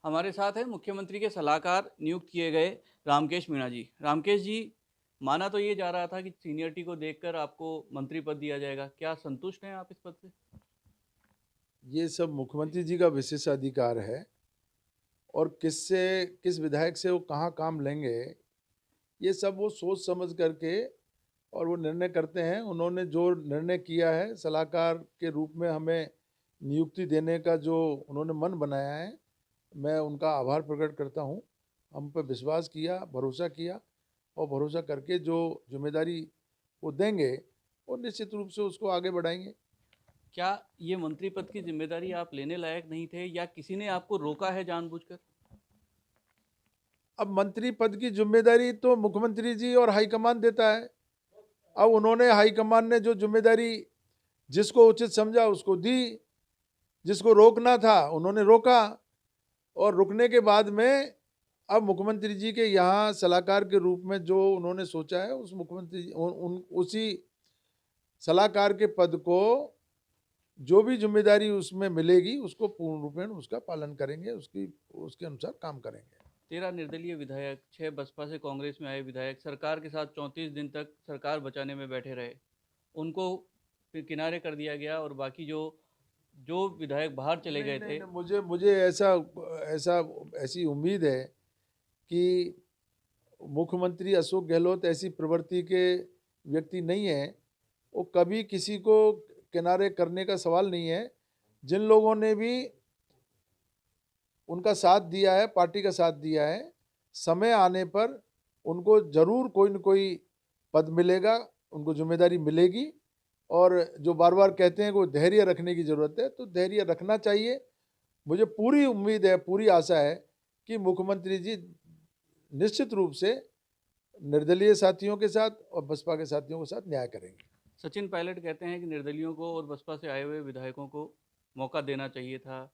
हमारे साथ हैं मुख्यमंत्री के सलाहकार नियुक्त किए गए रामकेश मीणा जी। रामकेश जी, माना तो ये जा रहा था कि सीनियरिटी को देखकर आपको मंत्री पद दिया जाएगा। क्या संतुष्ट हैं आप इस पद से? ये सब मुख्यमंत्री जी का विशेषाधिकार है और किससे किस विधायक से वो कहाँ काम लेंगे, ये सब वो सोच समझ करके और वो निर्णय करते हैं। उन्होंने जो निर्णय किया है सलाहकार के रूप में हमें नियुक्ति देने का, जो उन्होंने मन बनाया है, मैं उनका आभार प्रकट करता हूँ। हम पे विश्वास किया, भरोसा किया और भरोसा करके जो जिम्मेदारी वो देंगे, वो निश्चित रूप से उसको आगे बढ़ाएंगे। क्या ये मंत्री पद की जिम्मेदारी आप लेने लायक नहीं थे या किसी ने आपको रोका है जानबूझकर? अब मंत्री पद की जिम्मेदारी तो मुख्यमंत्री जी और हाईकमान देता है। अब उन्होंने, हाईकमान ने जो जिम्मेदारी जिसको उचित समझा उसको दी, जिसको रोकना था उन्होंने रोका, और रुकने के बाद में अब मुख्यमंत्री जी के यहाँ सलाहकार के रूप में जो उन्होंने सोचा है, उस मुख्यमंत्री उसी सलाहकार के पद को जो भी जिम्मेदारी उसमें मिलेगी उसको पूर्ण रूपेण उसका पालन करेंगे, उसकी उसके अनुसार काम करेंगे। 13 निर्दलीय विधायक, 6 बसपा से कांग्रेस में आए विधायक सरकार के साथ 34 दिन तक सरकार बचाने में बैठे रहे। उनको फिर किनारे कर दिया गया और बाकी जो जो विधायक बाहर चले नहीं गए नहीं थे। नहीं, मुझे मुझे ऐसा ऐसा ऐसी उम्मीद है कि मुख्यमंत्री अशोक गहलोत ऐसी प्रवृत्ति के व्यक्ति नहीं है। वो कभी किसी को किनारे करने का सवाल नहीं है। जिन लोगों ने भी उनका साथ दिया है, पार्टी का साथ दिया है, समय आने पर उनको जरूर कोई न कोई पद मिलेगा, उनको जिम्मेदारी मिलेगी। और जो बार बार कहते हैं कि वो धैर्य रखने की जरूरत है, तो धैर्य रखना चाहिए। मुझे पूरी उम्मीद है, पूरी आशा है कि मुख्यमंत्री जी निश्चित रूप से निर्दलीय साथियों के साथ और बसपा के साथियों के साथ न्याय करेंगे। सचिन पायलट कहते हैं कि निर्दलियों को और बसपा से आए हुए विधायकों को मौका देना चाहिए था।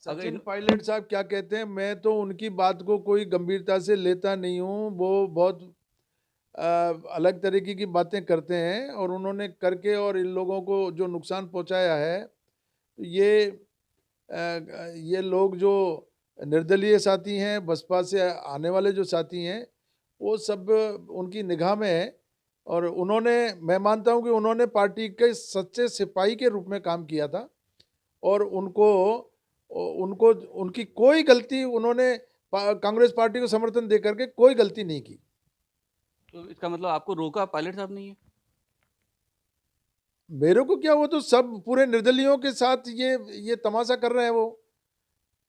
अगर सचिन इन पायलट साहब क्या कहते हैं, मैं तो उनकी बात को कोई गंभीरता से लेता नहीं हूँ। वो बहुत अ, अलग तरीके की बातें करते हैं, और उन्होंने करके और इन लोगों को जो नुकसान पहुंचाया है, तो ये लोग जो निर्दलीय साथी हैं, बसपा से आने वाले जो साथी हैं, वो सब उनकी निगाह में है। और उन्होंने, मैं मानता हूं कि उन्होंने पार्टी के सच्चे सिपाही के रूप में काम किया था, और उनको उनको उनकी कोई गलती, उन्होंने कांग्रेस पार्टी को समर्थन दे करके कोई गलती नहीं की। तो इसका मतलब आपको रोका पायलट साहब नहीं है? मेरे को क्या, वो तो सब पूरे निर्दलियों के साथ ये तमाशा कर रहे हैं। वो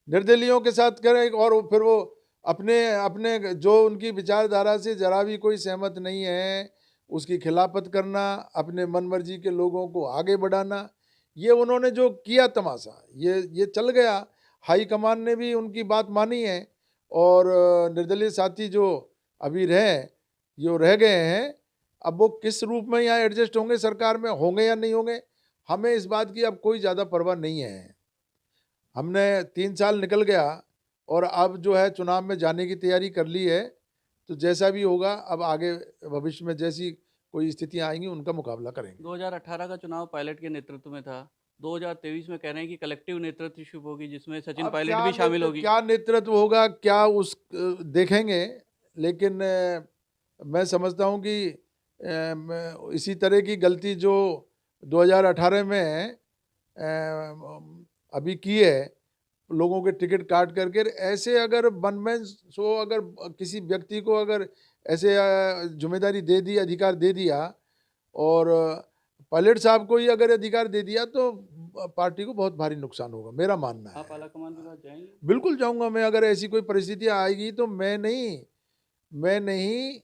निर्दलियों के साथ करें, और फिर वो अपने अपने जो उनकी विचारधारा से जरा भी कोई सहमत नहीं है, उसकी खिलाफत करना, अपने मन मर्जी के लोगों को आगे बढ़ाना, ये उन्होंने जो किया तमाशा, ये चल गया। हाई कमान ने भी उनकी बात मानी है, और निर्दलीय साथी जो अभी जो रह गए हैं, अब वो किस रूप में यहाँ एडजस्ट होंगे, सरकार में होंगे या नहीं होंगे, हमें इस बात की अब कोई ज़्यादा परवाह नहीं है। हमने 3 साल निकल गया, और अब जो है चुनाव में जाने की तैयारी कर ली है। तो जैसा भी होगा, अब आगे भविष्य में जैसी कोई स्थितियां आएंगी उनका मुकाबला करेंगे। 2018 का चुनाव पायलट के नेतृत्व में था। 2023 में कह रहे हैं कि कलेक्टिव नेतृत्व शुभ होगी जिसमें सचिन अब पायलट भी शामिल होगी। क्या नेतृत्व होगा, क्या उस देखेंगे। लेकिन मैं समझता हूं कि इसी तरह की गलती जो 2018 में अभी की है, लोगों के टिकट काट करके, ऐसे अगर वन मैन शो, अगर किसी व्यक्ति को अगर ऐसे जिम्मेदारी दे दी, अधिकार दे दिया, और पायलट साहब को ही अगर अधिकार दे दिया, तो पार्टी को बहुत भारी नुकसान होगा, मेरा मानना आप है। आलाकमान के पास जाएंगे? बिल्कुल जाऊंगा मैं। अगर ऐसी कोई परिस्थितियां आएगी तो मैं नहीं,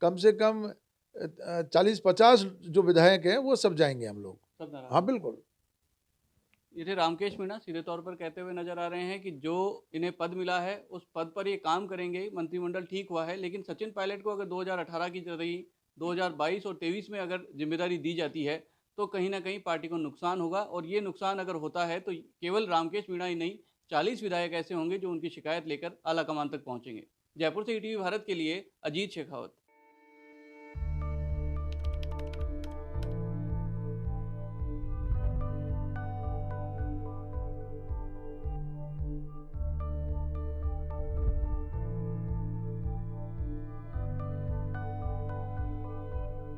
कम से कम 40-50 जो विधायक हैं वो सब जाएंगे हम लोग। सब नाराज हाँ हैं। बिल्कुल। ये थे रामकेश मीणा, सीधे तौर पर कहते हुए नजर आ रहे हैं कि जो इन्हें पद मिला है उस पद पर ये काम करेंगे। मंत्रिमंडल ठीक हुआ है, लेकिन सचिन पायलट को अगर 2018 की तरह ही 2022 और 23 में अगर जिम्मेदारी दी जाती है तो कहीं ना कहीं पार्टी को नुकसान होगा। और ये नुकसान अगर होता है तो केवल रामकेश मीणा ही नहीं, 40 विधायक ऐसे होंगे जो उनकी शिकायत लेकर आलाकमान तक पहुंचेंगे। जयपुर से ईटीवी भारत के लिए अजीत शेखावत।